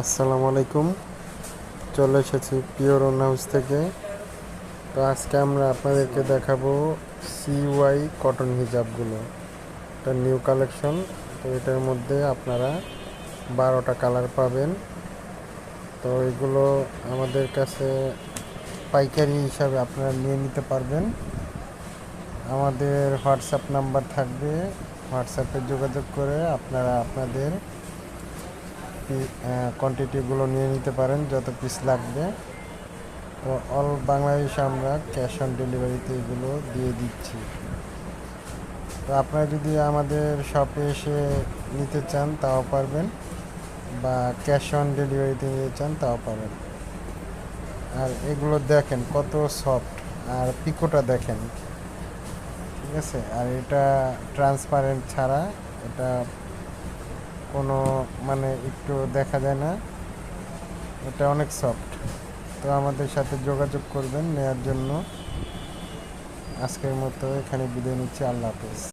আসসালামু আলাইকুম। চলে এসেছি পিওর ওন হাউস থেকে। তো আজকে আমরা আপনাদেরকে দেখাবো সিওয়াই কটন হিজাবগুলো। এটা নিউ কালেকশন। তো এটার মধ্যে আপনারা 12টা কালার পাবেন। তো এগুলো আমাদের কাছে পাইকারি হিসাবে আপনারা নিয়ে নিতে পারবেন। আমাদের হোয়াটসঅ্যাপ নাম্বার থাকবে, হোয়াটসঅ্যাপে যোগাযোগ করে আপনারা আপনাদের কোয়ান্টিটিগুলো নিয়ে নিতে পারেন, যত পিস লাগবে। তো অল বাংলাদেশে আমরা ক্যাশ অন ডেলিভারিতে এগুলো দিয়ে দিচ্ছি। তো আপনারা যদি আমাদের শপে এসে নিতে চান তাও পারবেন, বা ক্যাশ অন ডেলিভারিতে নিতে চান তাও পারবেন। আর এগুলো দেখেন কত সফট, আর পিকোটা দেখেন, ঠিক আছে। আর এটা ট্রান্সপারেন্ট ছাড়া, এটা কোনো মানে একটু দেখা যায় না, এটা অনেক সফট। তো আমাদের সাথে যোগাযোগ করবেন নেয়ার জন্য। আজকের মতো এখানে বিদায় নিচ্ছি। আল্লাহ হাফেজ।